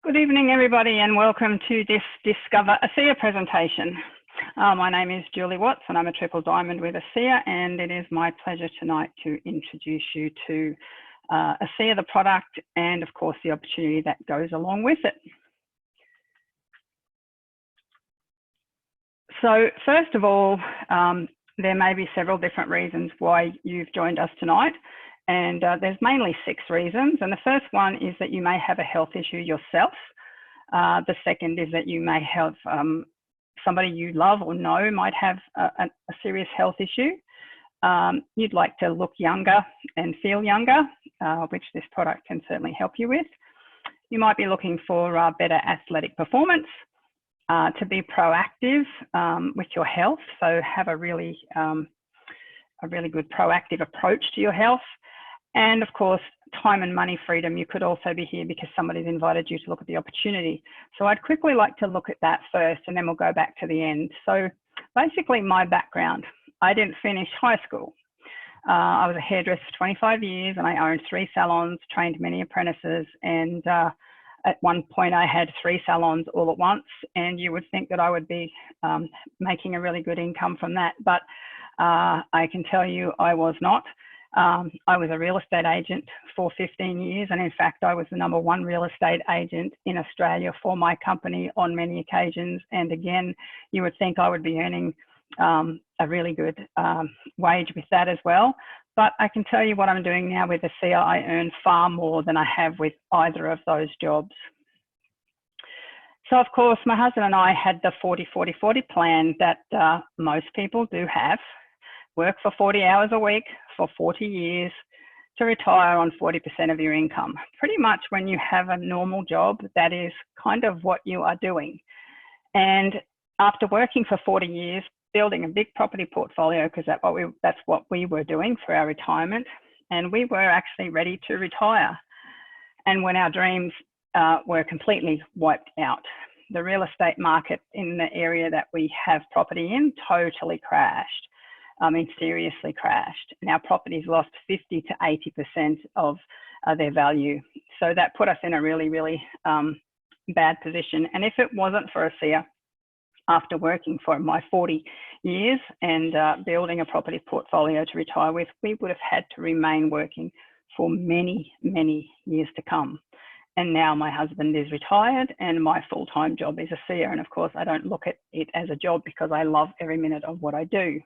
Good evening, everybody, and welcome to this Discover ASEA presentation. My name is Julie Watts, and I'm a Triple Diamond with ASEA, and it is my pleasure tonight to introduce you to ASEA, the product, and of course the opportunity that goes along with it. So first of all, there may be several different reasons why you've joined us tonight. And there's mainly 6 reasons. And the first one is that you may have a health issue yourself. The second is that you may have somebody you love or know might have a serious health issue. You'd like to look younger and feel younger, which this product can certainly help you with. You might be looking for better athletic performance, to be proactive with your health. So have a really good proactive approach to your health. And of course, time and money freedom. You could also be here because somebody's invited you to look at the opportunity. So I'd quickly like to look at that first, and then we'll go back to the end. So basically my background, I didn't finish high school. I was a hairdresser for 25 years and I owned 3 salons, trained many apprentices. And at one point I had 3 salons all at once. And you would think that I would be making a really good income from that. But I can tell you I was not. I was a real estate agent for 15 years, and in fact I was the #1 real estate agent in Australia for my company on many occasions. And again, you would think I would be earning a really good wage with that as well. But I can tell you what I'm doing now with ASEA, I earn far more than I have with either of those jobs. So of course, my husband and I had the 40-40-40 plan that most people do have. Work for 40 hours a week for 40 years to retire on 40% of your income. Pretty much when you have a normal job, that is kind of what you are doing. And after working for 40 years, building a big property portfolio, because that's what we were doing for our retirement, and we were actually ready to retire. And when our dreams were completely wiped out, the real estate market in the area that we have property in totally crashed. I mean, seriously crashed. And our properties lost 50 to 80% of their value. So that put us in a really, really bad position. And if it wasn't for ASEA, after working for my 40 years and building a property portfolio to retire with, we would have had to remain working for many, many years to come. And now my husband is retired and my full-time job is ASEA. And of course, I don't look at it as a job because I love every minute of what I do.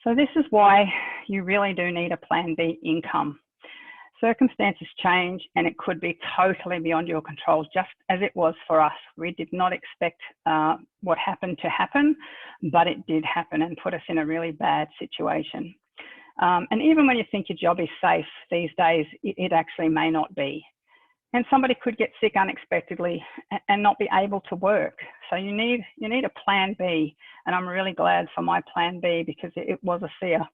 So this is why you really do need a plan B income. Circumstances change and it could be totally beyond your control, just as it was for us. We did not expect what happened to happen, but it did happen and put us in a really bad situation. And even when you think your job is safe these days, it actually may not be. And somebody could get sick unexpectedly and not be able to work. So you need a plan B. And I'm really glad for my plan B because it was ASEA.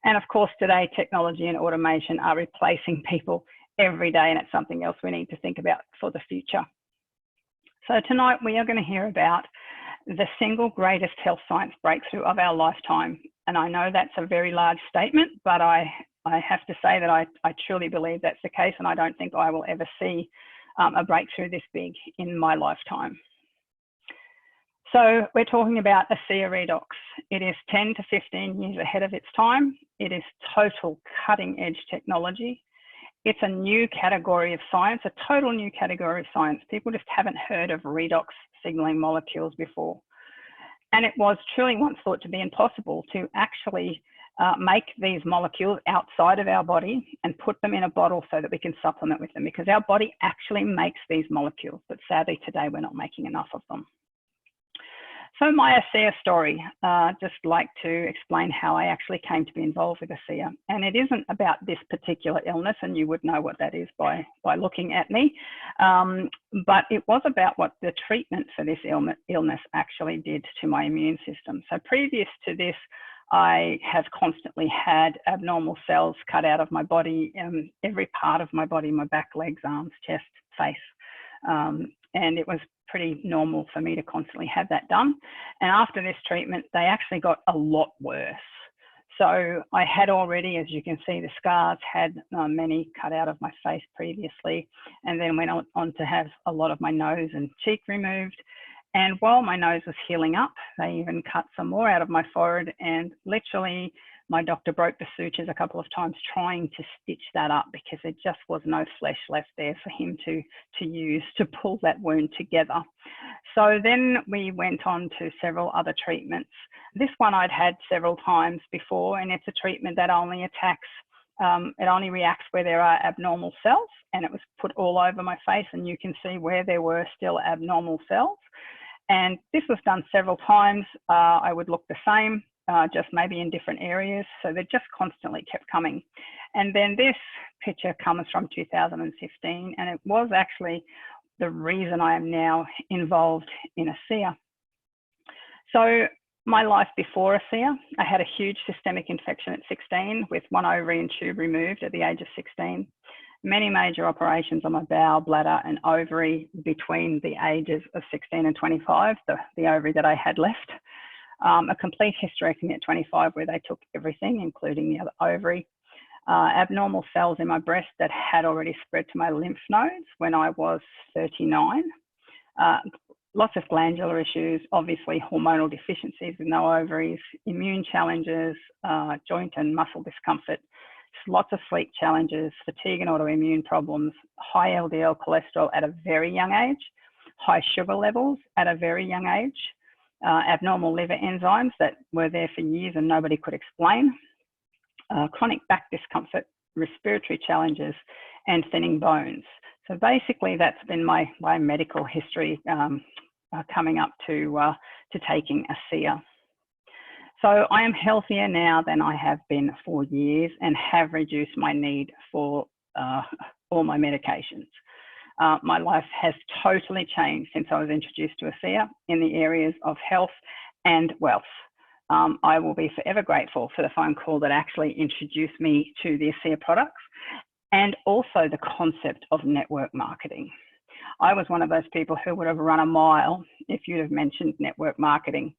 And of course, today, technology and automation are replacing people every day. And it's something else we need to think about for the future. So tonight we are going to hear about the single greatest health science breakthrough of our lifetime. And I know that's a very large statement, but I have to say that I truly believe that's the case, and I don't think I will ever see a breakthrough this big in my lifetime. So we're talking about ASEA Redox. It is 10 to 15 years ahead of its time. It is total cutting edge technology. It's a new category of science, a total new category of science. People just haven't heard of redox signaling molecules before. And it was truly once thought to be impossible to actually make these molecules outside of our body and put them in a bottle so that we can supplement with them, because our body actually makes these molecules, but sadly today we're not making enough of them. So my ASEA story, just like to explain how I actually came to be involved with ASEA. And it isn't about this particular illness, and you would know what that is by looking at me, but it was about what the treatment for this illness actually did to my immune system. So previous to this, I have constantly had abnormal cells cut out of my body, every part of my body, my back, legs, arms, chest, face. And it was pretty normal for me to constantly have that done. And after this treatment, they actually got a lot worse. So I had already, as you can see, the scars had many cut out of my face previously, and then went on to have a lot of my nose and cheek removed. And while my nose was healing up, they even cut some more out of my forehead, and literally my doctor broke the sutures a couple of times trying to stitch that up because there just was no flesh left there for him to use to pull that wound together. So then we went on to several other treatments. This one I'd had several times before, and it's a treatment that only attacks, it only reacts where there are abnormal cells, and it was put all over my face, and you can see where there were still abnormal cells. And this was done several times. I would look the same, just maybe in different areas. So they just constantly kept coming. And then this picture comes from 2015, and it was actually the reason I am now involved in ASEA. So my life before ASEA, I had a huge systemic infection at 16 with one ovary and tube removed at the age of 16. Many major operations on my bowel, bladder and ovary between the ages of 16 and 25, the ovary that I had left. A complete hysterectomy at 25 where they took everything, including the other ovary. Abnormal cells in my breast that had already spread to my lymph nodes when I was 39. Lots of glandular issues, obviously hormonal deficiencies with no ovaries, immune challenges, joint and muscle discomfort, lots of sleep challenges, fatigue and autoimmune problems, high LDL cholesterol at a very young age, high sugar levels at a very young age, abnormal liver enzymes that were there for years and nobody could explain, chronic back discomfort, respiratory challenges, and thinning bones. So basically that's been my medical history coming up to taking ASEA. So I am healthier now than I have been for years and have reduced my need for all my medications. My life has totally changed since I was introduced to ASEA in the areas of health and wealth. I will be forever grateful for the phone call that actually introduced me to the ASEA products and also the concept of network marketing. I was one of those people who would have run a mile if you'd have mentioned network marketing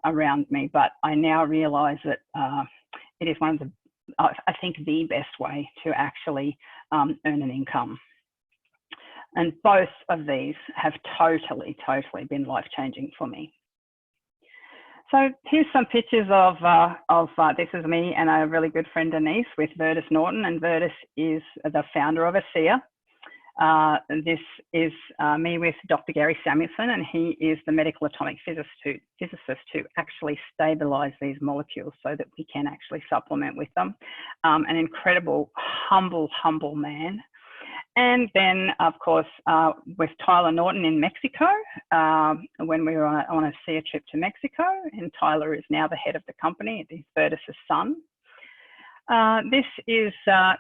around me, but I now realize that it is one of the, I think, the best way to actually earn an income. And both of these have totally been life-changing for me. So here's some pictures of this is me and a really good friend, Denise, with Verdis Norton, and Verdis is the founder of ASEA. This is me with Dr. Gary Samuelson, and he is the medical atomic physicist who actually stabilize these molecules so that we can actually supplement with them. An incredible, humble man. And then, of course, with Tyler Norton in Mexico, when we were on a ASEA trip to Mexico, and Tyler is now the head of the company. He's Verdis' son. This is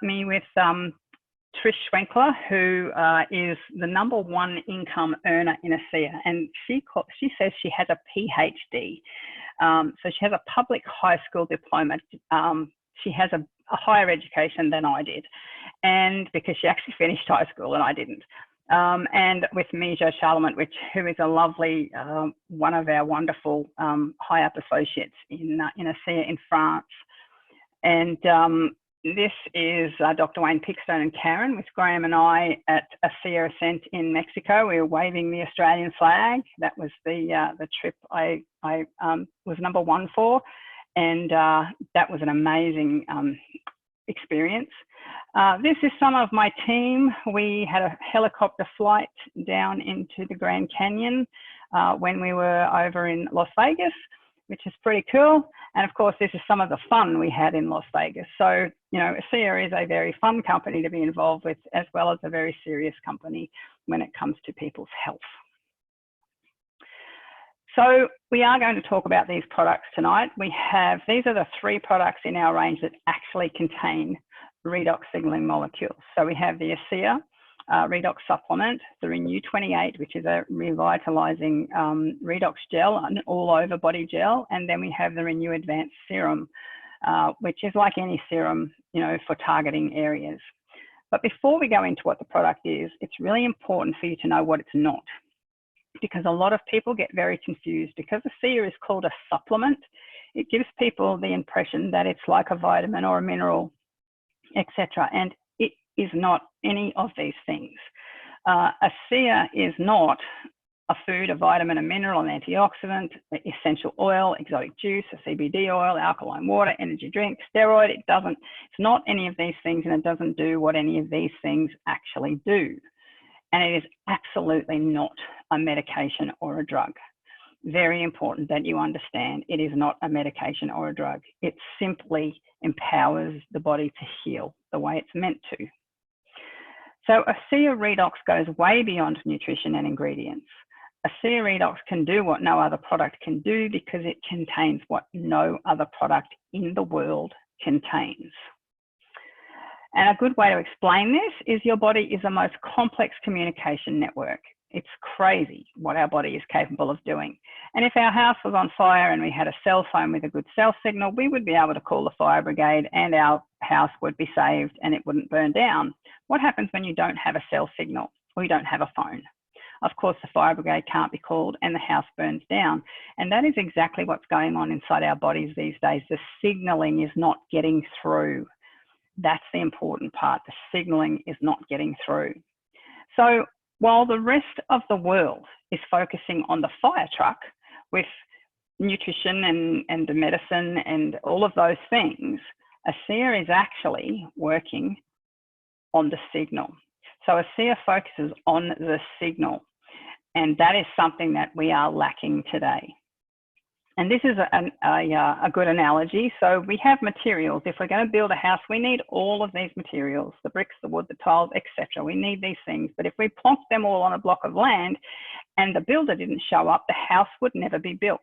me with Trish Schwenkler, who is the #1 income earner in ASEA, and she says she has a PhD. So she has a public high school diploma. She has a higher education than I did, and because she actually finished high school and I didn't. And with Mijo Charlemagne, who is a lovely, one of our wonderful high up associates in ASEA in France. And this is Dr. Wayne Pickstone and Karen with Graham and I at ASEA Ascent in Mexico. We were waving the Australian flag. That was the trip I was #1 for, and that was an amazing experience. This is some of my team. We had a helicopter flight down into the Grand Canyon when we were over in Las Vegas, which is pretty cool. And of course, this is some of the fun we had in Las Vegas. So, you know, ASEA is a very fun company to be involved with, as well as a very serious company when it comes to people's health. So we are going to talk about these products tonight. These are the 3 products in our range that actually contain redox signaling molecules. So we have the ASEA redox supplement, the Renew 28, which is a revitalizing redox gel, an all over body gel. And then we have the Renew Advanced Serum, which is like any serum, you know, for targeting areas. But before we go into what the product is, it's really important for you to know what it's not, because a lot of people get very confused. Because ASEA is called a supplement, it gives people the impression that it's like a vitamin or a mineral, etc. And it is not any of these things. ASEA is not a food, a vitamin, a mineral, an antioxidant, essential oil, exotic juice, a CBD oil, alkaline water, energy drink, steroid. It's not any of these things, and it doesn't do what any of these things actually do. And it is absolutely not a medication or a drug. Very important that you understand it is not a medication or a drug. It simply empowers the body to heal the way it's meant to. So ASEA Redox goes way beyond nutrition and ingredients. ASEA Redox can do what no other product can do because it contains what no other product in the world contains. And a good way to explain this is your body is the most complex communication network. It's crazy what our body is capable of doing. And if our house was on fire and we had a cell phone with a good cell signal, we would be able to call the fire brigade and our house would be saved and it wouldn't burn down. What happens when you don't have a cell signal or you don't have a phone? Of course, the fire brigade can't be called and the house burns down. And that is exactly what's going on inside our bodies these days. The signaling is not getting through. That's the important part. The signaling is not getting through. So while the rest of the world is focusing on the fire truck with nutrition and the medicine and all of those things, ASEA is actually working on the signal. So ASEA focuses on the signal, and that is something that we are lacking today. And this is a good analogy. So we have materials. If we're going to build a house, we need all of these materials, the bricks, the wood, the tiles, etc. We need these things. But if we plonked them all on a block of land and the builder didn't show up, the house would never be built.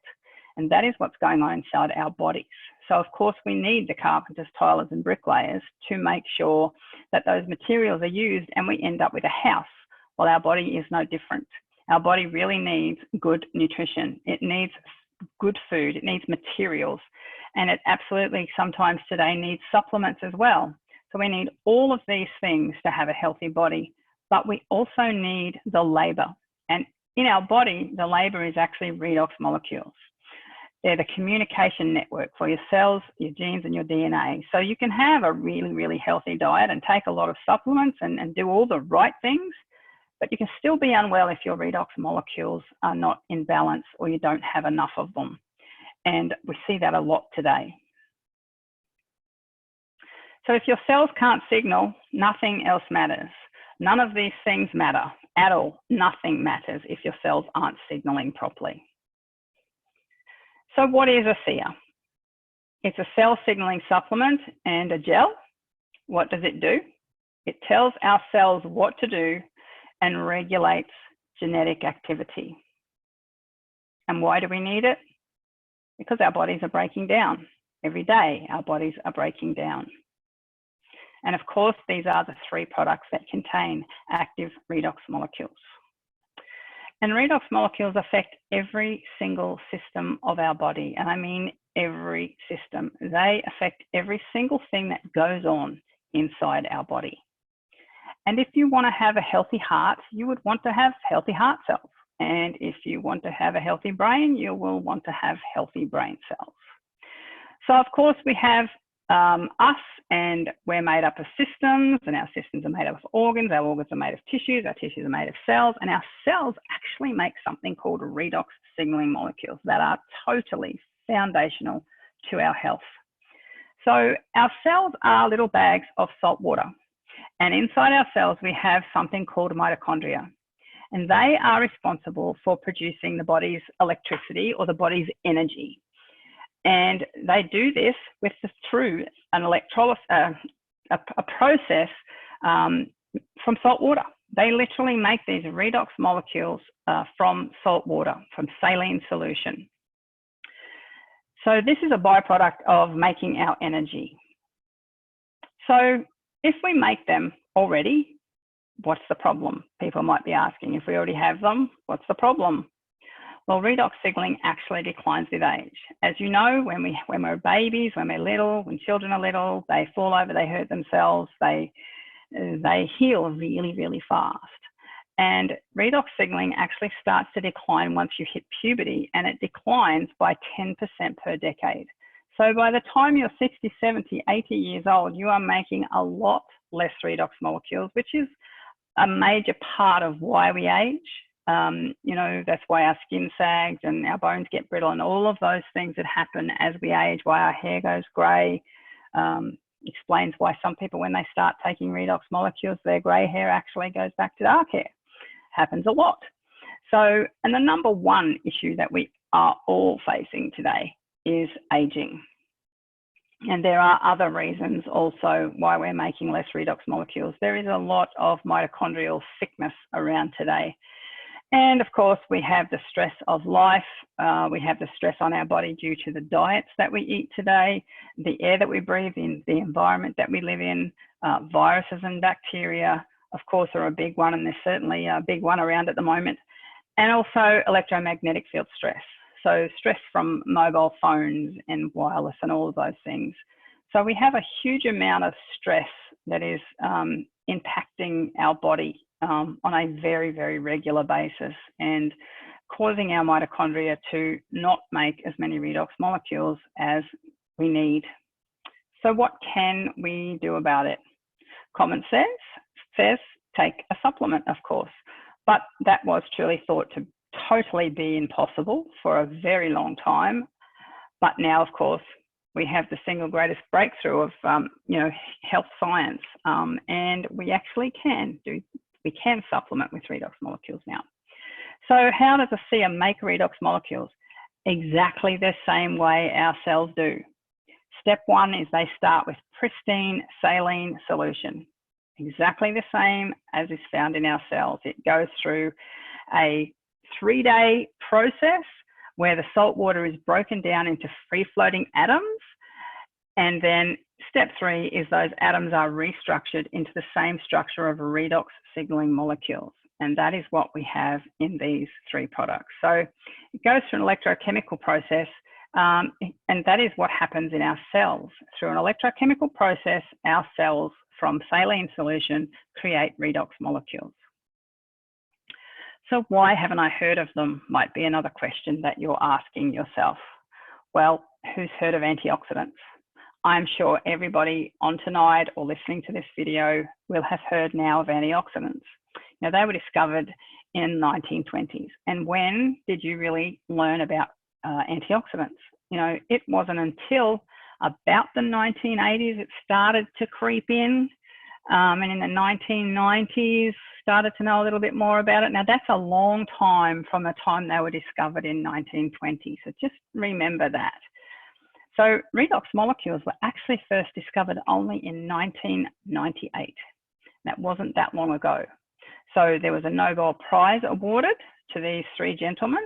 And that is what's going on inside our bodies. So of course we need the carpenters, tilers and bricklayers to make sure that those materials are used and we end up with a house. Well, our body is no different. Our body really needs good nutrition. It needs good food, it needs materials, and it absolutely sometimes today needs supplements as well. So we need all of these things to have a healthy body, but we also need the labor. And in our body, the labor is actually redox molecules. They're the communication network for your cells, your genes, and your DNA. So you can have a really, really healthy diet and take a lot of supplements and do all the right things, but you can still be unwell if your redox molecules are not in balance or you don't have enough of them. And we see that a lot today. So if your cells can't signal, nothing else matters. None of these things matter at all. Nothing matters if your cells aren't signaling properly. So what is ASEA? It's a cell signaling supplement and a gel. What does it do? It tells our cells what to do and regulates genetic activity. And why do we need it? Because our bodies are breaking down. Every day, our bodies are breaking down. And of course, these are the 3 products that contain active redox molecules. And redox molecules affect every single system of our body. And I mean every system. They affect every single thing that goes on inside our body. And if you want to have a healthy heart, you would want to have healthy heart cells. And if you want to have a healthy brain, you will want to have healthy brain cells. So of course we have us, and we're made up of systems, and our systems are made up of organs. Our organs are made of tissues. Our tissues are made of cells, and our cells actually make something called redox signaling molecules that are totally foundational to our health. So our cells are little bags of salt water. And inside our cells, we have something called mitochondria. And they are responsible for producing the body's electricity or the body's energy. And they do this through an electrolysis, a process from salt water. They literally make these redox molecules from salt water, from saline solution. So this is a byproduct of making our energy. So if we make them already, what's the problem? People might be asking. If we already have them, what's the problem? Well, redox signaling actually declines with age. As you know, when we're babies, when we're little, when children are little, they fall over, they hurt themselves, they heal really, really fast. And redox signaling actually starts to decline once you hit puberty, and it declines by 10% per decade. So by the time you're 60, 70, 80 years old, you are making a lot less redox molecules, which is a major part of why we age. You know, that's why our skin sags and our bones get brittle and all of those things that happen as we age, why our hair goes grey. Explains why some people, when they start taking redox molecules, their grey hair actually goes back to dark hair. Happens a lot. So, and the number one issue that we are all facing today is aging. And there are other reasons also why we're making less redox molecules. There is a lot of mitochondrial sickness around today. And of course, we have the stress of life. We have the stress on our body due to the diets that we eat today, the air that we breathe in, the environment that we live in, viruses and bacteria, of course, are a big one, and there's certainly a big one around at the moment. And also electromagnetic field stress. So stress from mobile phones and wireless and all of those things. So we have a huge amount of stress that is impacting our body on a very, very regular basis and causing our mitochondria to not make as many redox molecules as we need. So what can we do about it? Common sense says take a supplement, of course, but that was truly thought to totally be impossible for a very long time. But now, of course, we have the single greatest breakthrough of, you know, health science, and we actually we can supplement with redox molecules now. So how does a SEA make redox molecules? Exactly the same way our cells do. Step one is they start with pristine saline solution, exactly the same as is found in our cells. It goes through a 3-day process where the salt water is broken down into free-floating atoms. And then step 3 is those atoms are restructured into the same structure of redox signaling molecules. And that is what we have in these 3 products. So it goes through an electrochemical process, and that is what happens in our cells. Through an electrochemical process, our cells from saline solution create redox molecules. So why haven't I heard of them? Might be another question that you're asking yourself. Well, who's heard of antioxidants? I'm sure everybody on tonight or listening to this video will have heard now of antioxidants. Now, they were discovered in the 1920s. And when did you really learn about antioxidants? You know, it wasn't until about the 1980s it started to creep in. And in the 1990s, started to know a little bit more about it. Now, that's a long time from the time they were discovered in 1920. So just remember that. So redox molecules were actually first discovered only in 1998. That wasn't that long ago. So there was a Nobel Prize awarded to these 3 gentlemen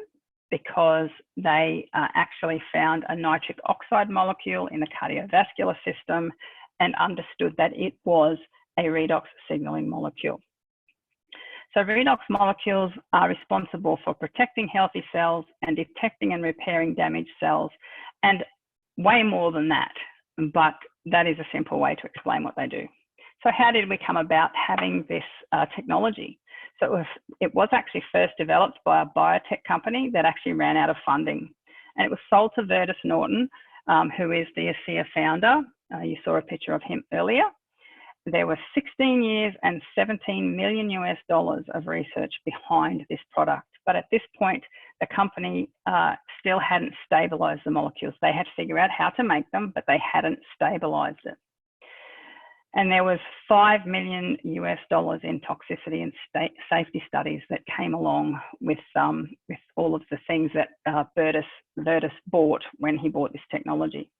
because they actually found a nitric oxide molecule in the cardiovascular system and understood that it was a redox signaling molecule. So redox molecules are responsible for protecting healthy cells and detecting and repairing damaged cells, and way more than that, but that is a simple way to explain what they do. So how did we come about having this technology? So it was actually first developed by a biotech company that actually ran out of funding, and it was sold to Virtus Norton, who is the ASEA founder. You saw a picture of him earlier. There were 16 years and $17 million of research behind this product. But at this point, the company still hadn't stabilized the molecules. They had to figure out how to make them, but they hadn't stabilized it. And there was $5 million in toxicity and safety studies that came along with all of the things that Virtus bought when he bought this technology.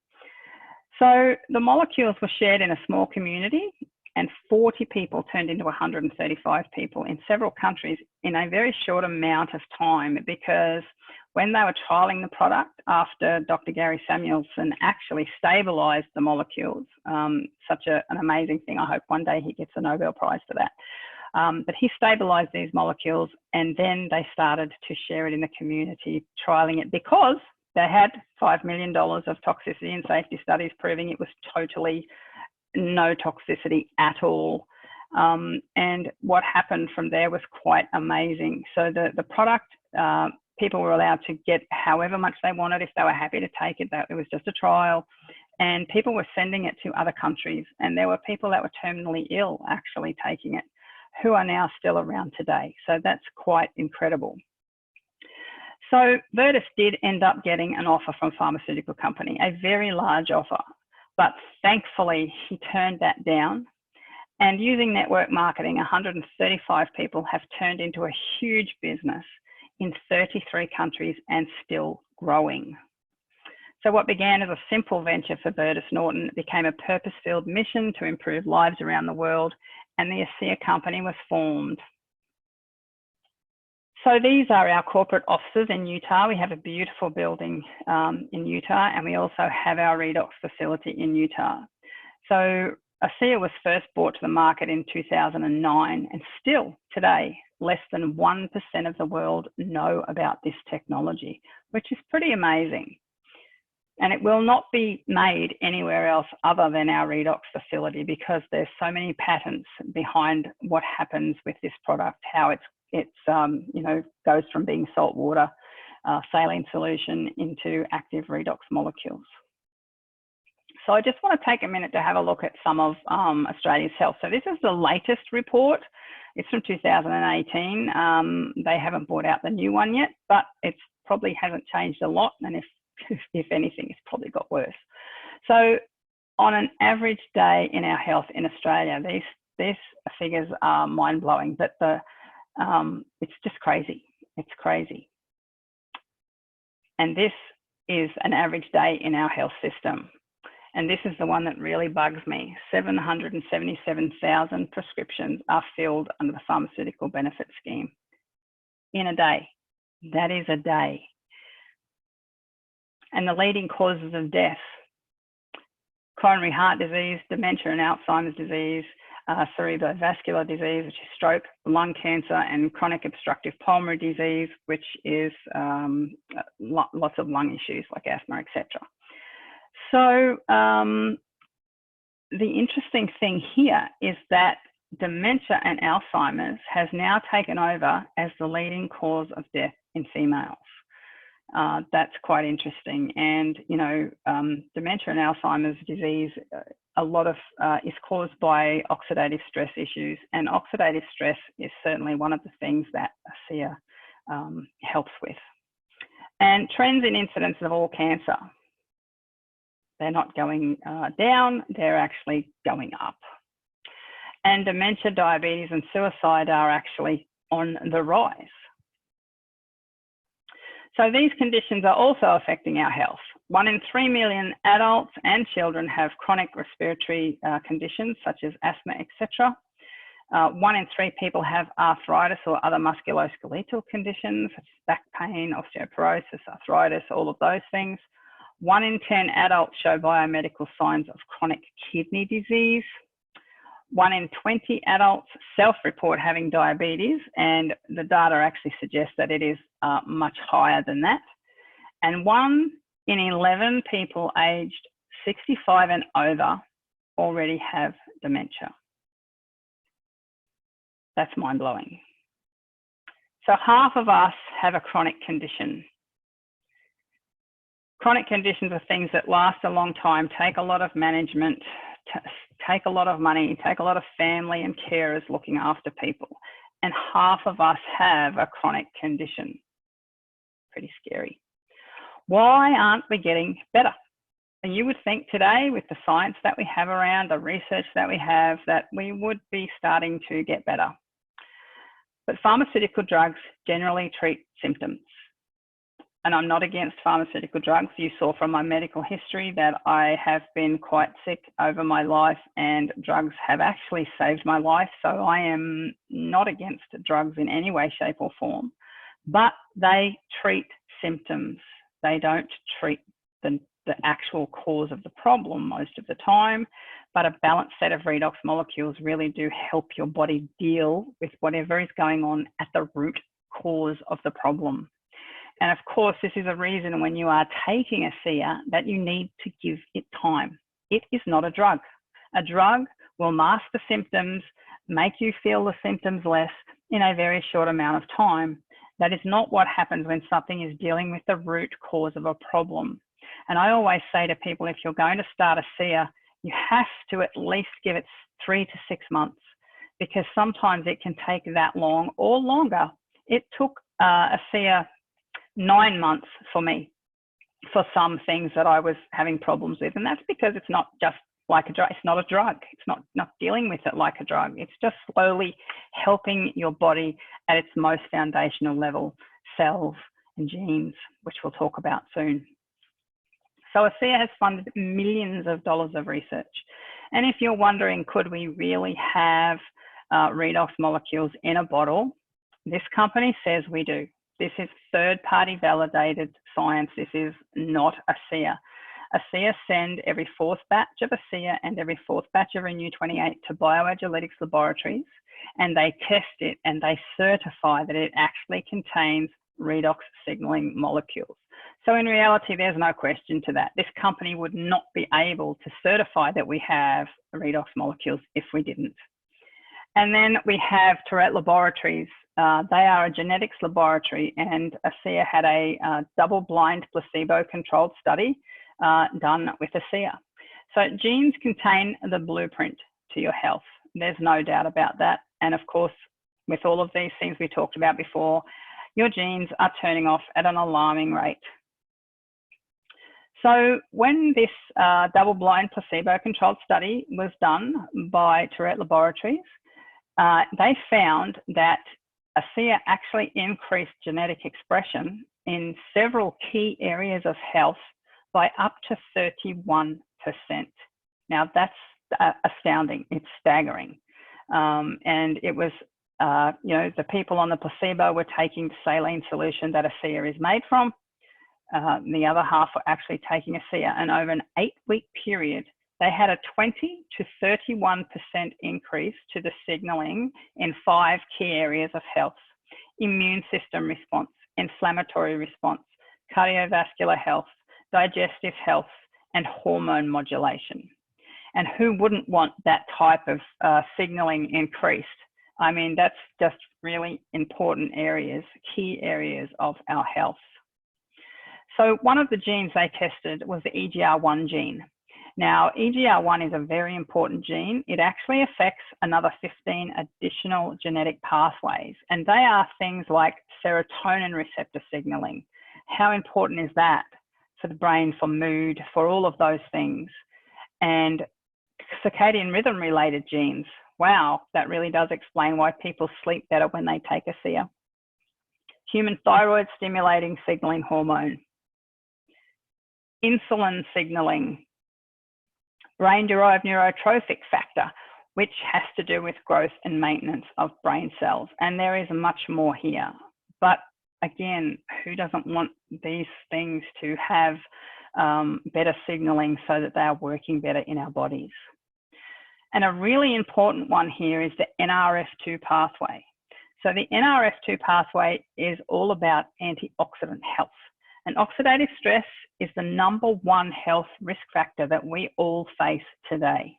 So the molecules were shared in a small community, and 40 people turned into 135 people in several countries in a very short amount of time, because when they were trialing the product after Dr. Gary Samuelson actually stabilized the molecules, such an amazing thing. I hope one day he gets a Nobel Prize for that. But he stabilized these molecules, and then they started to share it in the community, trialing it, because they had $5 million of toxicity and safety studies proving it was totally no toxicity at all. And what happened from there was quite amazing. So the product people were allowed to get however much they wanted if they were happy to take it. That it was just a trial, and people were sending it to other countries. And there were people that were terminally ill actually taking it, who are now still around today. So that's quite incredible. So Virtus did end up getting an offer from a pharmaceutical company, a very large offer, but thankfully he turned that down. And using network marketing, 135 people have turned into a huge business in 33 countries and still growing. So what began as a simple venture for Virtus Norton became a purpose-filled mission to improve lives around the world, and the ASEA company was formed. So these are our corporate offices in Utah. We have a beautiful building in Utah, and we also have our redox facility in Utah. So ASEA was first brought to the market in 2009, and still today, less than 1% of the world know about this technology, which is pretty amazing. And it will not be made anywhere else other than our redox facility, because there's so many patents behind what happens with this product, how it's you know, goes from being salt water, saline solution into active redox molecules. So I just want to take a minute to have a look at some of Australia's health. So this is the latest report. It's from 2018. They haven't brought out the new one yet, but it probably hasn't changed a lot. And if anything, it's probably got worse. So on an average day in our health in Australia, these figures are mind-blowing, but it's just crazy. It's crazy. And this is an average day in our health system. And this is the one that really bugs me. 777,000 prescriptions are filled under the Pharmaceutical Benefit Scheme in a day. That is a day. And the leading causes of death: coronary heart disease, dementia and Alzheimer's disease, cerebrovascular disease, which is stroke, lung cancer, and chronic obstructive pulmonary disease, which is lots of lung issues like asthma, etc. So the interesting thing here is that dementia and Alzheimer's has now taken over as the leading cause of death in females. That's quite interesting. And, you know, dementia and Alzheimer's disease, a lot of is caused by oxidative stress issues, and oxidative stress is certainly one of the things that ASEA helps with. And trends in incidence of all cancer, they're not going down, they're actually going up. And dementia, diabetes, and suicide are actually on the rise. So these conditions are also affecting our health. 1 in 3 million adults and children have chronic respiratory conditions such as asthma, etc. 1 in 3 people have arthritis or other musculoskeletal conditions such as back pain, osteoporosis, arthritis, all of those things. 1 in 10 adults show biomedical signs of chronic kidney disease. 1 in 20 adults self-report having diabetes, and the data actually suggests that it is much higher than that. And 1 in 11 people aged 65 and over already have dementia. That's mind-blowing. So half of us have a chronic condition. Chronic conditions are things that last a long time, take a lot of management, take a lot of money, take a lot of family and carers looking after people. And half of us have a chronic condition. Pretty scary. Why aren't we getting better? And you would think today, with the science that we have around, the research that we have, that we would be starting to get better. But pharmaceutical drugs generally treat symptoms. And I'm not against pharmaceutical drugs. You saw from my medical history that I have been quite sick over my life, and drugs have actually saved my life. So I am not against drugs in any way, shape or form, but they treat symptoms. They don't treat the actual cause of the problem most of the time, but a balanced set of redox molecules really do help your body deal with whatever is going on at the root cause of the problem. And of course, this is a reason when you are taking ASEA that you need to give it time. It is not a drug. A drug will mask the symptoms, make you feel the symptoms less in a very short amount of time. That is not what happens when something is dealing with the root cause of a problem. And I always say to people, if you're going to start a SEER, you have to at least give it 3 to 6 months, because sometimes it can take that long or longer. It took a SEER 9 months for me for some things that I was having problems with. And that's because it's not just like a drug. It's not a drug. It's not dealing with it like a drug. It's just slowly helping your body at its most foundational level, cells and genes, which we'll talk about soon. So ASEA has funded millions of dollars of research. And if you're wondering, could we really have redox molecules in a bottle? This company says we do. This is third-party validated science. This is not ASEA. ASEA send every 4th batch of ASEA and every 4th batch of Renew 28 to BioAgilytix laboratories, and they test it and they certify that it actually contains redox signaling molecules. So in reality, there's no question to that. This company would not be able to certify that we have redox molecules if we didn't. And then we have Tourette Laboratories. They are a genetics laboratory, and ASEA had a double-blind placebo-controlled study done with ASEA. So genes contain the blueprint to your health. There's no doubt about that. And of course, with all of these things we talked about before, your genes are turning off at an alarming rate. So when this double-blind placebo-controlled study was done by Tourette Laboratories, they found that ASEA actually increased genetic expression in several key areas of health by up to 31%. Now that's astounding, it's staggering. And it was, you know, the people on the placebo were taking the saline solution that ASEA is made from. The other half were actually taking ASEA, and over an 8-week period, they had a 20 to 31% increase to the signaling in 5 key areas of health: immune system response, inflammatory response, cardiovascular health, digestive health, and hormone modulation. And who wouldn't want that type of signaling increased? I mean, that's just really important areas, key areas of our health. So one of the genes they tested was the EGR1 gene. Now, EGR1 is a very important gene. It actually affects another 15 additional genetic pathways, and they are things like serotonin receptor signaling. How important is that for the brain, for mood, for all of those things? And circadian rhythm related genes. Wow, that really does explain why people sleep better when they take ASEA. Human thyroid stimulating signaling hormone, insulin signaling, brain-derived neurotrophic factor, which has to do with growth and maintenance of brain cells. And there is much more here. But again, who doesn't want these things to have better signaling so that they are working better in our bodies? And a really important one here is the NRF2 pathway. So the NRF2 pathway is all about antioxidant health. And oxidative stress is the #1 health risk factor that we all face today.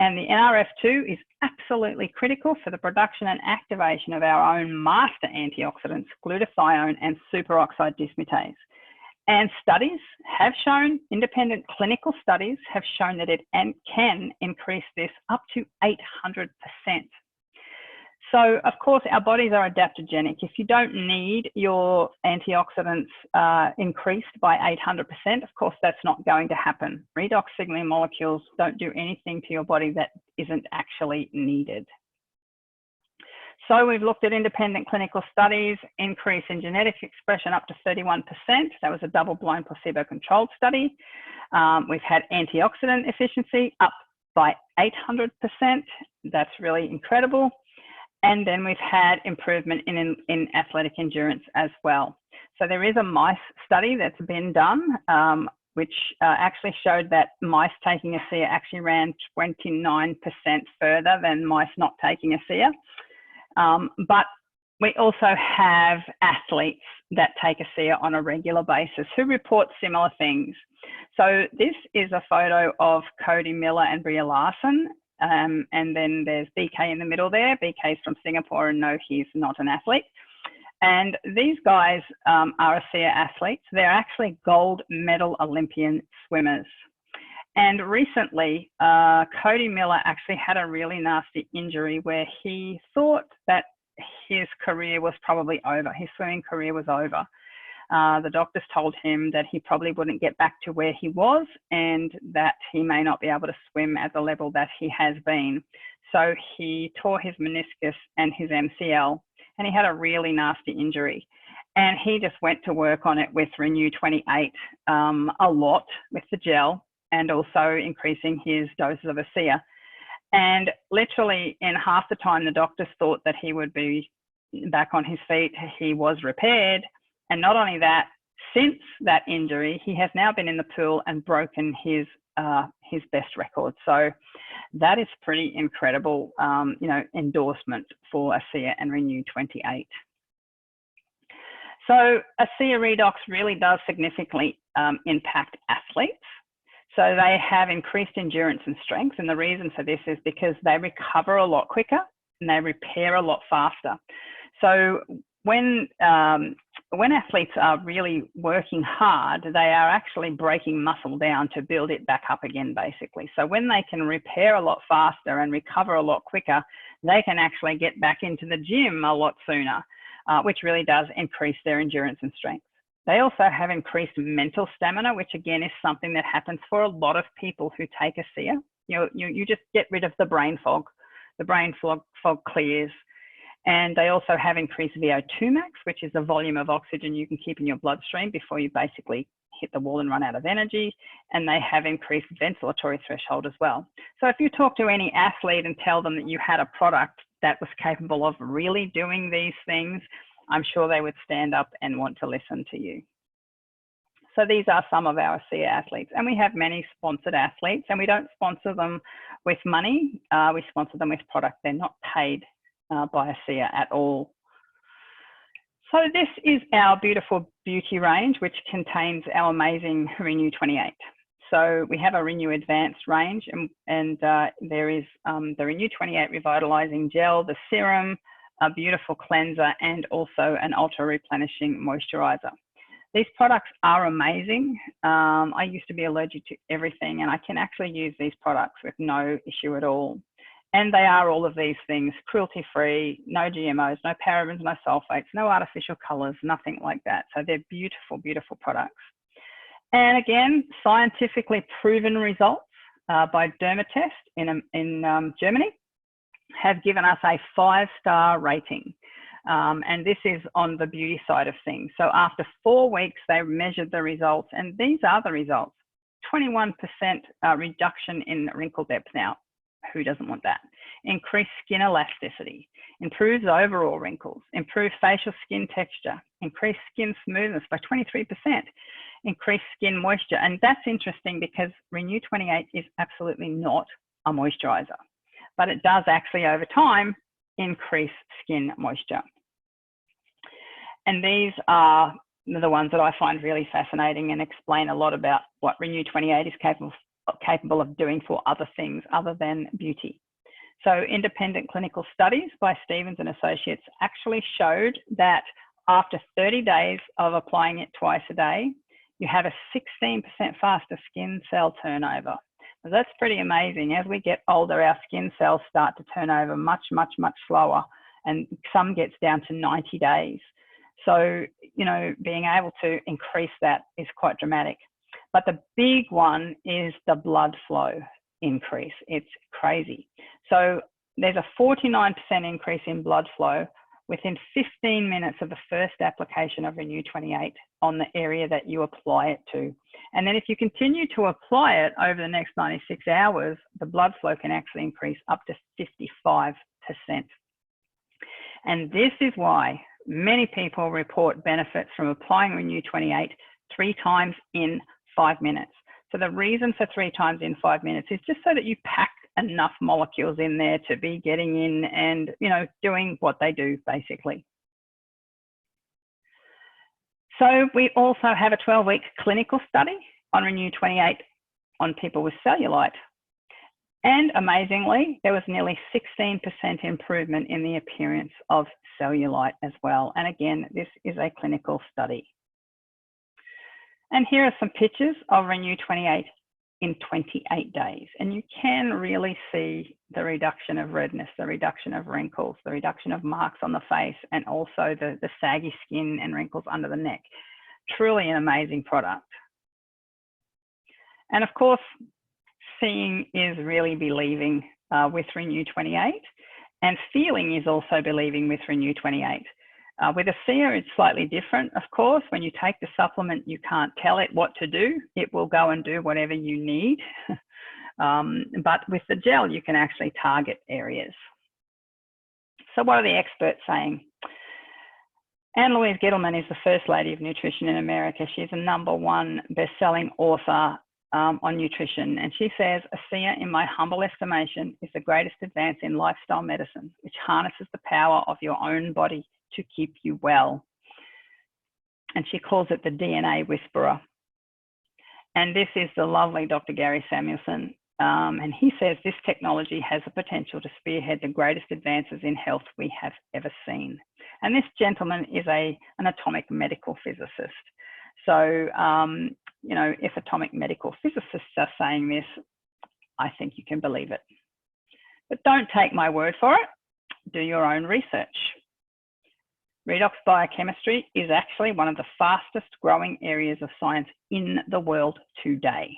And the NRF2 is absolutely critical for the production and activation of our own master antioxidants, glutathione and superoxide dismutase. And studies have shown, independent clinical studies have shown that it can increase this up to 800%. So, of course, our bodies are adaptogenic. If you don't need your antioxidants increased by 800%, of course, that's not going to happen. Redox signaling molecules don't do anything to your body that isn't actually needed. So we've looked at independent clinical studies, increase in genetic expression up to 31%. That was a double-blind placebo-controlled study. We've had antioxidant efficiency up by 800%. That's really incredible. And then we've had improvement in athletic endurance as well. So there is a mice study that's been done, which actually showed that mice taking ASEA actually ran 29% further than mice not taking ASEA. But we also have athletes that take ASEA on a regular basis who report similar things. So this is a photo of Cody Miller and Bria Larson. And then there's BK in the middle there. BK's from Singapore, and no, he's not an athlete. And these guys are ASEA athletes. They're actually gold medal Olympian swimmers. And recently, Cody Miller actually had a really nasty injury where he thought that his career was probably over. His swimming career was over. The doctors told him that he probably wouldn't get back to where he was and that he may not be able to swim at the level that he has been. So he tore his meniscus and his MCL, and he had a really nasty injury. And he just went to work on it with Renew 28 a lot with the gel, and also increasing his doses of ASEA. And literally in half the time the doctors thought that he would be back on his feet, he was repaired. And not only that, since that injury, he has now been in the pool and broken his best record. So that is pretty incredible, endorsement for ASEA and Renew 28. So ASEA Redox really does significantly impact athletes. So they have increased endurance and strength. And the reason for this is because they recover a lot quicker and they repair a lot faster. So when athletes are really working hard, they are actually breaking muscle down to build it back up again, basically. So when they can repair a lot faster and recover a lot quicker, they can actually get back into the gym a lot sooner, which really does increase their endurance and strength. They also have increased mental stamina, which again is something that happens for a lot of people who take ASEA. You just get rid of the brain fog. The brain fog clears. And they also have increased VO2 max, which is the volume of oxygen you can keep in your bloodstream before you basically hit the wall and run out of energy. And they have increased ventilatory threshold as well. So if you talk to any athlete and tell them that you had a product that was capable of really doing these things, I'm sure they would stand up and want to listen to you. So these are some of our ASEA athletes, and we have many sponsored athletes, and we don't sponsor them with money. We sponsor them with product. They're not paid by ASEA at all. So this is our beautiful beauty range, which contains our amazing Renew 28. So we have a Renew Advanced range, and there is the Renew 28 Revitalizing Gel, the serum, a beautiful cleanser, and also an ultra replenishing moisturizer. These products are amazing. I used to be allergic to everything, and I can actually use these products with no issue at all. And they are all of these things: cruelty-free, no GMOs, no parabens, no sulfates, no artificial colors, nothing like that. So they're beautiful, beautiful products. And again, scientifically proven results by Dermatest in Germany have given us a 5-star rating. And this is on the beauty side of things. So after 4 weeks, they measured the results, and these are the results. 21% reduction in wrinkle depth now. Who doesn't want that? Increased skin elasticity, improves overall wrinkles, improved facial skin texture, increased skin smoothness by 23%, increased skin moisture. And that's interesting because Renew 28 is absolutely not a moisturizer, but it does actually over time increase skin moisture. And these are the ones that I find really fascinating and explain a lot about what Renew 28 is capable of doing for other things other than beauty. So independent clinical studies by Stevens and Associates actually showed that after 30 days of applying it twice a day, you have a 16% faster skin cell turnover. So that's pretty amazing. As we get older, our skin cells start to turn over much, much, much slower, and some gets down to 90 days. So, being able to increase that is quite dramatic. But the big one is the blood flow increase. It's crazy. So there's a 49% increase in blood flow within 15 minutes of the first application of Renew 28 on the area that you apply it to. And then if you continue to apply it over the next 96 hours, the blood flow can actually increase up to 55%. And this is why many people report benefits from applying Renew 28 3 times in 5 minutes. So the reason for 3 times in 5 minutes is just so that you pack enough molecules in there to be getting in and, doing what they do basically. So we also have a 12-week clinical study on Renew 28 on people with cellulite. And amazingly, there was nearly 16% improvement in the appearance of cellulite as well. And again, this is a clinical study. And here are some pictures of Renew 28 in 28 days. And you can really see the reduction of redness, the reduction of wrinkles, the reduction of marks on the face, and also the saggy skin and wrinkles under the neck. Truly an amazing product. And of course, seeing is really believing with Renew 28, and feeling is also believing with Renew 28. With ASEA, it's slightly different, of course. When you take the supplement, you can't tell it what to do. It will go and do whatever you need. But with the gel, you can actually target areas. So what are the experts saying? Anne Louise Gittleman is the First Lady of Nutrition in America. She's a #1 best-selling author on nutrition. And she says, ASEA, in my humble estimation, is the greatest advance in lifestyle medicine, which harnesses the power of your own body to keep you well. And she calls it the DNA whisperer. And this is the lovely Dr. Gary Samuelson. And he says this technology has the potential to spearhead the greatest advances in health we have ever seen. And this gentleman is an atomic medical physicist. So, you know, if atomic medical physicists are saying this, I think you can believe it. But don't take my word for it. Do your own research. Redox biochemistry is actually one of the fastest growing areas of science in the world today.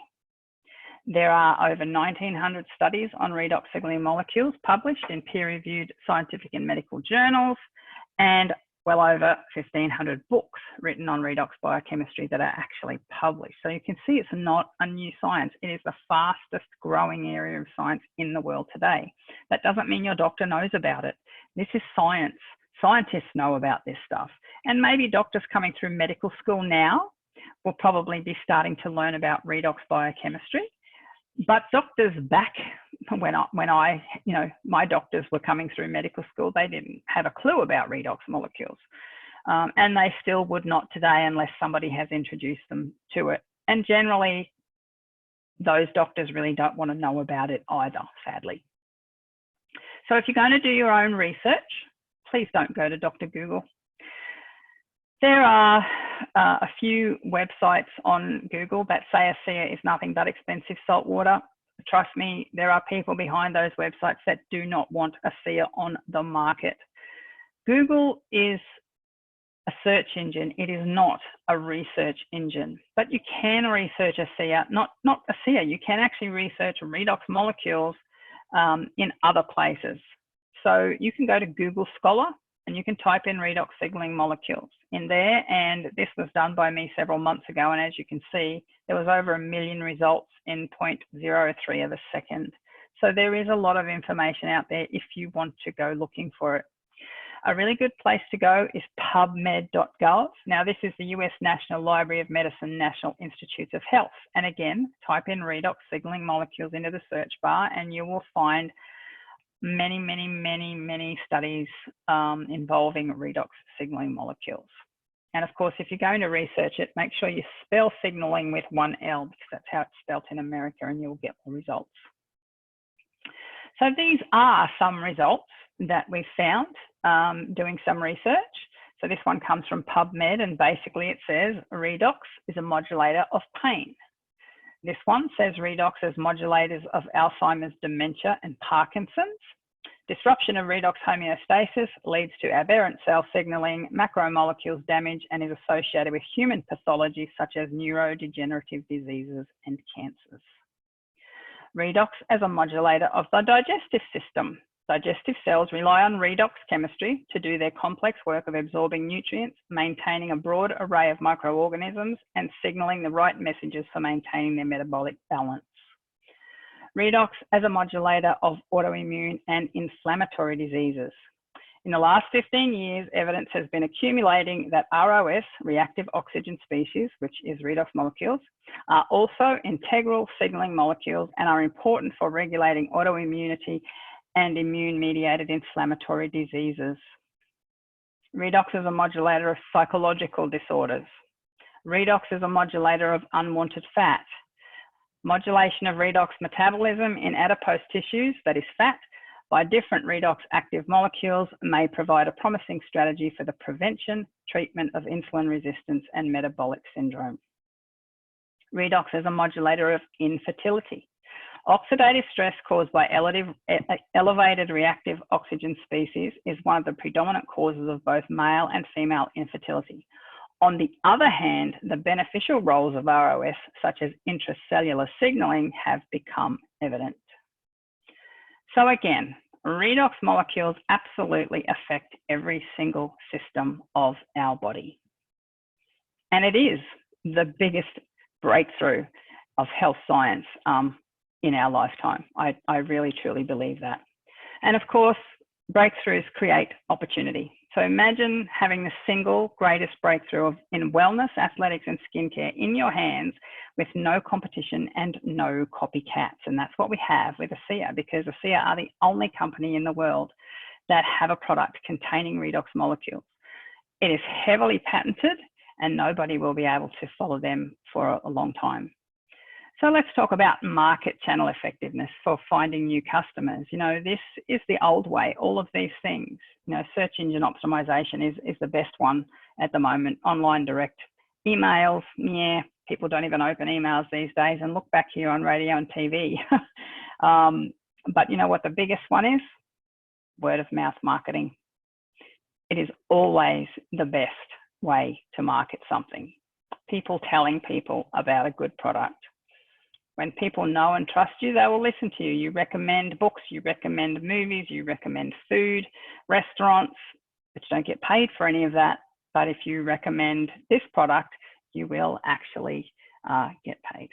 There are over 1,900 studies on redox signaling molecules published in peer-reviewed scientific and medical journals, and well over 1,500 books written on redox biochemistry that are actually published. So you can see it's not a new science. It is the fastest growing area of science in the world today. That doesn't mean your doctor knows about it. This is science. Scientists know about this stuff. And maybe doctors coming through medical school now will probably be starting to learn about redox biochemistry. But doctors back when I, you know, my doctors were coming through medical school, they didn't have a clue about redox molecules. And they still would not today unless somebody has introduced them to it. And generally, those doctors really don't want to know about it either, sadly. So if you're going to do your own research, please don't go to Dr. Google. There are a few websites on Google that say ASEA is nothing but expensive salt water. Trust me, there are people behind those websites that do not want ASEA on the market. Google is a search engine. It is not a research engine, but you can research ASEA, not ASEA. You can actually research redox molecules in other places. So you can go to Google Scholar and you can type in redox signaling molecules in there. And this was done by me several months ago. And as you can see, there was over 1 million results in 0.03 of a second. So there is a lot of information out there if you want to go looking for it. A really good place to go is pubmed.gov. Now, this is the US National Library of Medicine National Institutes of Health. And again, type in redox signaling molecules into the search bar and you will find many studies involving redox signaling molecules. And of course, if you're going to research it, make sure you spell signaling with 1 L because that's how it's spelt in America and you'll get the results. So these are some results that we found doing some research. So this one comes from PubMed and basically it says redox is a modulator of pain. This one says redox as modulators of Alzheimer's, dementia, and Parkinson's. Disruption of redox homeostasis leads to aberrant cell signaling, macromolecules damage, and is associated with human pathology such as neurodegenerative diseases and cancers. Redox as a modulator of the digestive system. Digestive cells rely on redox chemistry to do their complex work of absorbing nutrients, maintaining a broad array of microorganisms, and signaling the right messages for maintaining their metabolic balance. Redox as a modulator of autoimmune and inflammatory diseases. In the last 15 years, evidence has been accumulating that ROS, reactive oxygen species, which is redox molecules, are also integral signaling molecules and are important for regulating autoimmunity and immune-mediated inflammatory diseases. Redox is a modulator of psychological disorders. Redox is a modulator of unwanted fat. Modulation of redox metabolism in adipose tissues, that is fat, by different redox active molecules may provide a promising strategy for the prevention, treatment of insulin resistance and metabolic syndrome. Redox is a modulator of infertility. Oxidative stress caused by elevated reactive oxygen species is one of the predominant causes of both male and female infertility. On the other hand, the beneficial roles of ROS, such as intracellular signaling, have become evident. So again, redox molecules absolutely affect every single system of our body. And it is the biggest breakthrough of health science in our lifetime. I really, truly believe that. And of course, breakthroughs create opportunity. So imagine having the single greatest breakthrough in wellness, athletics, and skincare in your hands with no competition and no copycats. And that's what we have with ASEA, because ASEA are the only company in the world that have a product containing redox molecules. It is heavily patented and nobody will be able to follow them for a long time. So let's talk about market channel effectiveness for finding new customers. You know, this is the old way, all of these things. You know, search engine optimization is the best one at the moment. Online direct emails, yeah, people don't even open emails these days, and look back here on radio and TV. But you know what the biggest one is? Word of mouth marketing. It is always the best way to market something. People telling people about a good product. When people know and trust you, they will listen to you. You recommend books, you recommend movies, you recommend food, restaurants, but you don't get paid for any of that. But if you recommend this product, you will actually get paid.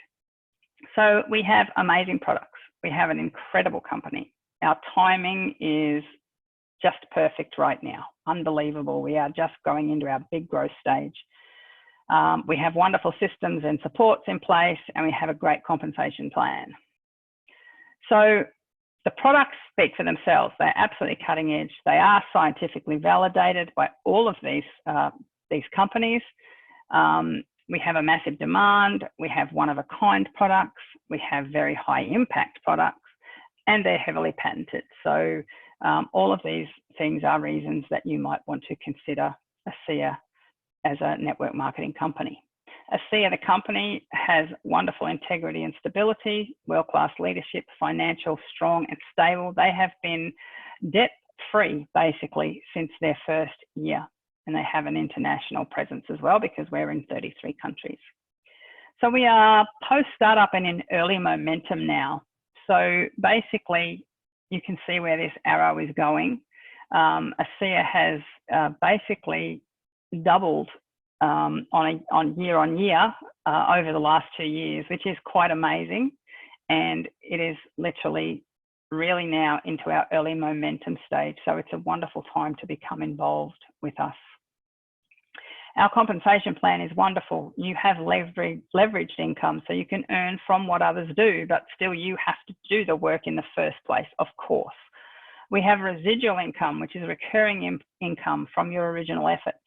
So we have amazing products. We have an incredible company. Our timing is just perfect right now. Unbelievable. We are just going into our big growth stage. We have wonderful systems and supports in place, and we have a great compensation plan. So the products speak for themselves. They're absolutely cutting edge. They are scientifically validated by all of these companies. We have a massive demand. We have one-of-a-kind products. We have very high-impact products, and they're heavily patented. So all of these things are reasons that you might want to consider ASEA as a network marketing company. ASEA, the company, has wonderful integrity and stability, world-class leadership, financial, strong and stable. They have been debt-free basically since their first year, and they have an international presence as well because we're in 33 countries. So we are post-startup and in early momentum now. So basically, you can see where this arrow is going. ASEA has basically doubled on year on year over the last 2 years, which is quite amazing. And it is literally really now into our early momentum stage. So it's a wonderful time to become involved with us. Our compensation plan is wonderful. You have leveraged income, so you can earn from what others do, but still you have to do the work in the first place, of course. We have residual income, which is recurring income from your original efforts.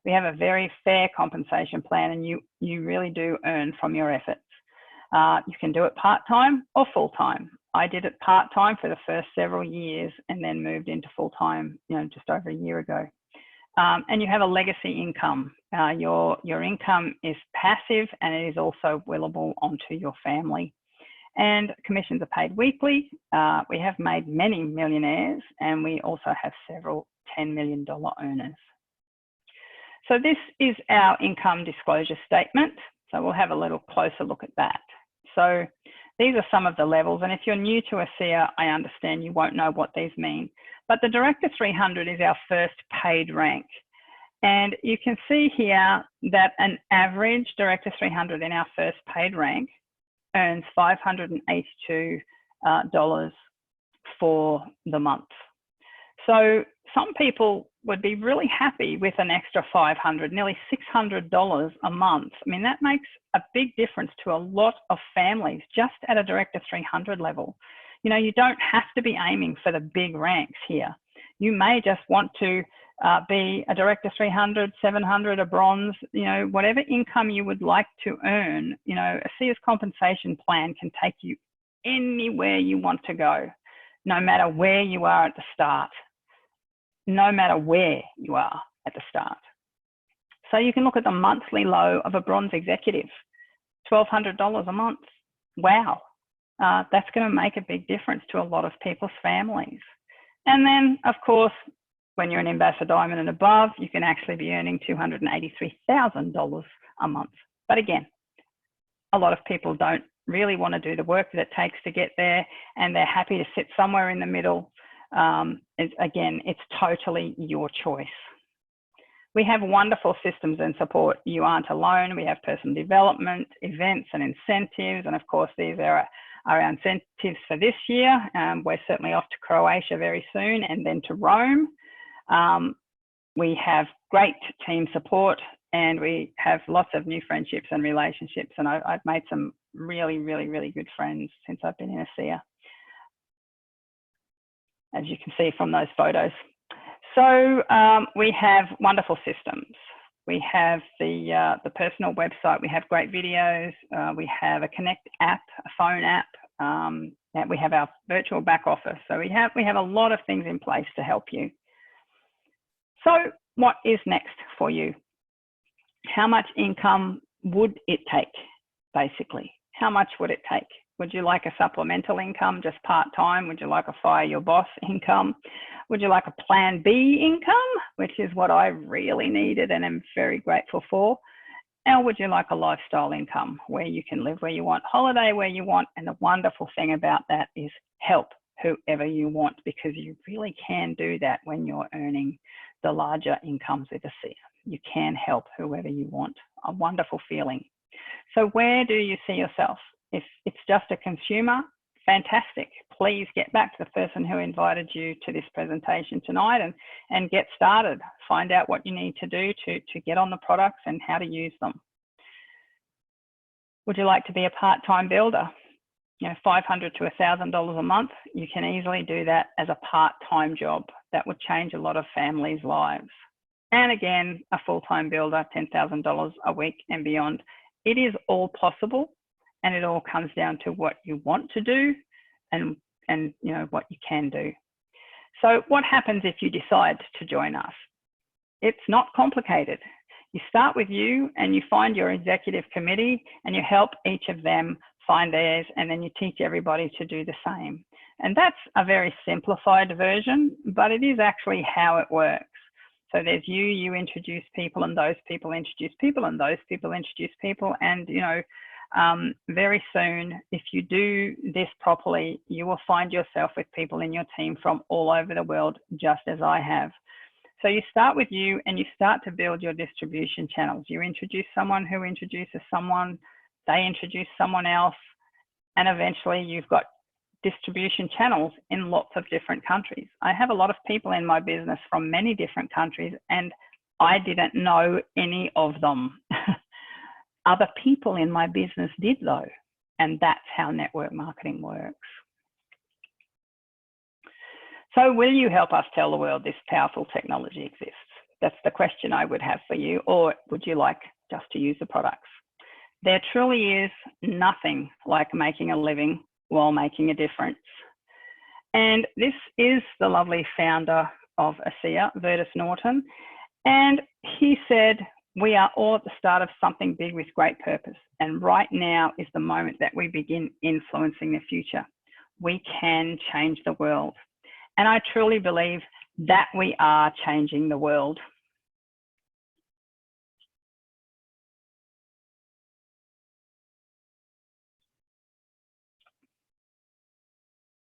We have a very fair compensation plan, and you really do earn from your efforts. You can do it part-time or full-time. I did it part-time for the first several years and then moved into full-time, you know, just over a year ago. And you have a legacy income. Your income is passive, and it is also willable onto your family. And commissions are paid weekly. We have made many millionaires, and we also have several $10 million earners. So this is our income disclosure statement. So we'll have a little closer look at that. So these are some of the levels. And if you're new to ASEA, I understand you won't know what these mean. But the Director 300 is our first paid rank. And you can see here that an average Director 300 in our first paid rank earns $582 for the month. So some people would be really happy with an extra $500, nearly $600 a month. I mean, that makes a big difference to a lot of families just at a Director 300 level. You know, you don't have to be aiming for the big ranks here. You may just want to be a director 300, 700, a bronze, you know, whatever income you would like to earn, you know, ASEA's compensation plan can take you anywhere you want to go, no matter where you are at the start, no matter where you are at the start. So you can look at the monthly low of a bronze executive, $1,200 a month. Wow. That's going to make a big difference to a lot of people's families. And then, of course, when you're an Ambassador Diamond and above, you can actually be earning $283,000 a month. But again, a lot of people don't really want to do the work that it takes to get there, and they're happy to sit somewhere in the middle. Again, it's totally your choice. We have wonderful systems and support. You aren't alone. We have personal development, events and incentives. And of course, these are our incentives for this year. We're certainly off to Croatia very soon and then to Rome. We have great team support, and we have lots of new friendships and relationships. And I've made some really, really, really good friends since I've been in ASEA, as you can see from those photos. So we have wonderful systems. We have the personal website. We have great videos. We have a Connect app, a phone app. And we have our virtual back office. So we have a lot of things in place to help you. So what is next for you? How much income would it take, basically? How much would it take? Would you like a supplemental income, just part-time? Would you like a fire your boss income? Would you like a plan B income, which is what I really needed and am very grateful for? Or would you like a lifestyle income where you can live where you want, holiday where you want? And the wonderful thing about that is help whoever you want, because you really can do that when you're earning the larger incomes with ASEA. You can help whoever you want. A wonderful feeling. So where do you see yourself? If it's just a consumer, fantastic. Please get back to the person who invited you to this presentation tonight and get started. Find out what you need to do to get on the products and how to use them. Would you like to be a part-time builder? You know, $500 to $1,000 a month. You can easily do that as a part-time job. That would change a lot of families' lives. And again, a full-time builder, $10,000 a week and beyond. It is all possible. And it all comes down to what you want to do and you know what you can do. So what happens if you decide to join us? It's not complicated. You start with you and you find your executive committee and you help each of them find theirs, and then you teach everybody to do the same. And that's a very simplified version, but it is actually how it works. So there's you introduce people, and those people introduce people, and those people introduce people, and you know, very soon, if you do this properly, you will find yourself with people in your team from all over the world, just as I have. So you start with you and you start to build your distribution channels. You introduce someone who introduces someone, they introduce someone else, and eventually you've got distribution channels in lots of different countries. I have a lot of people in my business from many different countries, and I didn't know any of them. Other people in my business did though, and that's how network marketing works. So will you help us tell the world this powerful technology exists? That's the question I would have for you. Or would you like just to use the products? There truly is nothing like making a living while making a difference. And this is the lovely founder of ASEA, Vertus Norton. And he said, we are all at the start of something big with great purpose. And right now is the moment that we begin influencing the future. We can change the world. And I truly believe that we are changing the world.